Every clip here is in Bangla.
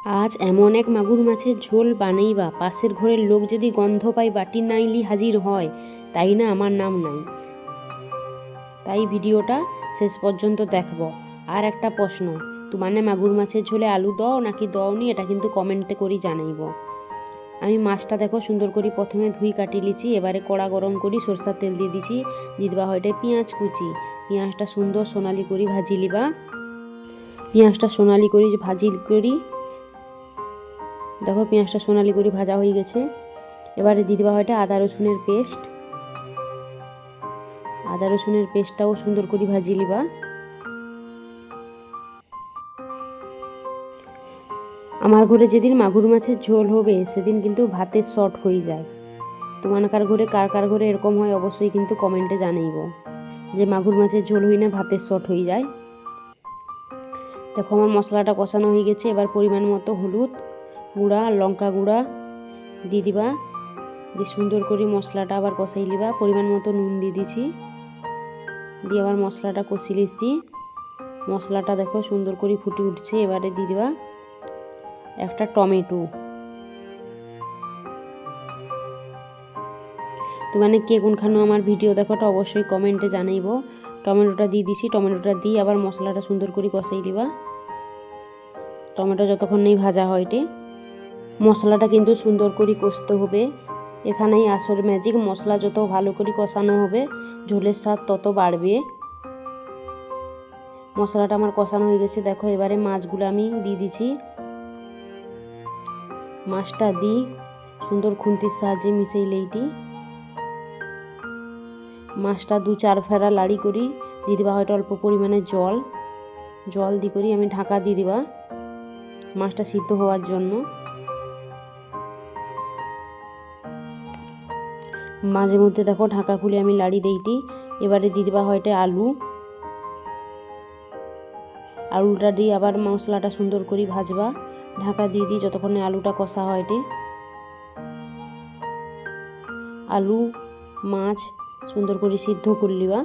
আজ এমন এক মাগুর মাছের ঝোল বানাইবা, পাশের ঘরের লোক যদি গন্ধ পাই বাটি নাইলি হাজির হয়, তাই না আমার নাম নাই। তাই ভিডিওটা শেষ পর্যন্ত দেখব। আর একটা প্রশ্ন, তোমার মাগুর মাছের ঝোলে আলু দাও নাকি দাওনি, এটা কিন্তু কমেন্টে করি জানাইব। আমি মাছটা দেখো সুন্দর করে প্রথমে ধুই কাটি লিছি। এবারে কড়া গরম করি, সরষার তেল দিয়ে দিছি, দিয়ে দেওয়া হয় পেঁয়াজ কুচি। পেঁয়াজটা সুন্দর সোনালি করি ভাজি লিবা। পেঁয়াজটা সোনালি করি ভাজি করি, দেখো পেঁয়াজটা সোনালি করে ভাজা হয়ে গেছে। এবারে দিয়ে দেওয়া হয় আদা রসুনের পেস্ট। আদা রসুনের পেস্টটাও সুন্দর করে ভাজি লিবা। আমার ঘরে যেদিন মাগুর মাছের ঝোল হবে সেদিন কিন্তু ভাতের শর্ট হয়ে যায়। তোমার ঘরে কার ঘরে এরকম হয় অবশ্যই কিন্তু কমেন্টে জানাইব যে মাগুর মাছের ঝোল হই না ভাতের শর্ট হয়ে যায়। দেখো আমার মশলাটা কষানো হয়ে গেছে। এবার পরিমাণ মতো হলুদ গুঁড়া, লঙ্কা গুঁড়া দিয়ে দিবা। দিয়ে সুন্দর করে মশলাটা আবার কষাই লিবা। পরিমাণ মতো নুন দিয়ে দিছি, দিয়ে আবার মশলাটা কষি লিছি। মশলাটা দেখো সুন্দর করে ফুটে উঠছে। এবারে দিয়ে দিবা একটা টমেটো। তো কে কোনখানে আমার ভিডিও দেখোটা অবশ্যই কমেন্টে জানাইব। টমেটোটা দিয়ে দিছি, টমেটোটা দিয়ে আবার মশলাটা সুন্দর করে কষাই দিবা। টমেটো যতক্ষণ নেই ভাজা হয় মশলাটা কিন্তু সুন্দর করে কষতে হবে। এখানেই আসল ম্যাজিক, মশলা যত ভালো করে কষানো হবে ঝোলের স্বাদ তত বাড়বে। মশলাটা আমার কষানো হয়ে গেছে। দেখো এবারে মাছগুলো আমি দিয়ে দিছি। মাছটা দিই সুন্দর খুন্তির সাহায্যে মিশাইলে মাছটা 2-4 ফেরা লাড়ি করি দিয়ে দিবা হয়তো অল্প পরিমাণে জল দিয়ে করি আমি ঢাকা দিয়ে দিবা মাছটা সিদ্ধ হওয়ার জন্য। মাঝে মধ্যে দেখো ঢাকা খুলে আমি লাড়ি দিইটি। এবারে দিয়ে দিবা হয়তো আলুটা দিয়ে আবার মশলাটা সুন্দর করে ভাজবা। ঢাকা দিয়ে দিই যতক্ষণে আলুটা কষা হয়। আলু মাছ সুন্দর করে সিদ্ধ করলিবা।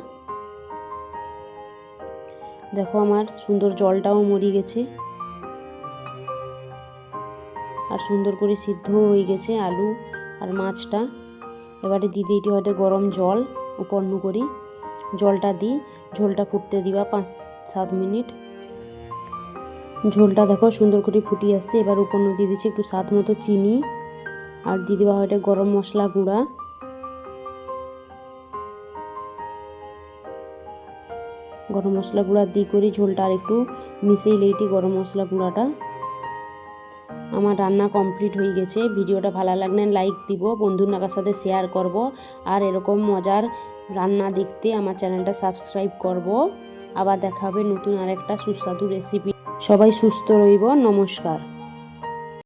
দেখো আমার সুন্দর জলটাও মরে গেছে আর সুন্দর করে সিদ্ধ হয়ে গেছে আলু আর মাছটা। এবারে দিয়ে দিই হয়তো গরম জল উপন্ন করি। জলটা দিই, ঝোলটা ফুটতে দিবা 5-7 মিনিট। ঝোলটা দেখো সুন্দর করে ফুটিয়ে আসছে। এবার উপন্ন দিয়ে দিচ্ছি একটু স্বাদ মতো চিনি আর দিয়ে দেওয়া হয়তো গরম মশলা গুঁড়া। গরম মশলা গুঁড়া দিয়ে করি ঝোলটা আর একটু মিশিয়ে লেইটি গরম মশলা গুঁড়াটা। আমার রান্না কমপ্লিট হয়ে গেছে। ভিডিওটা ভালো লাগলে লাইক দিব, বন্ধুর নাগার সাথে শেয়ার করব। আর এরকম মজার রান্না দেখতে আমার চ্যানেলটা সাবস্ক্রাইব করব। আবার দেখা হবে নতুন আরেকটা সুস্বাদু রেসিপি। সবাই সুস্থ রইব। নমস্কার।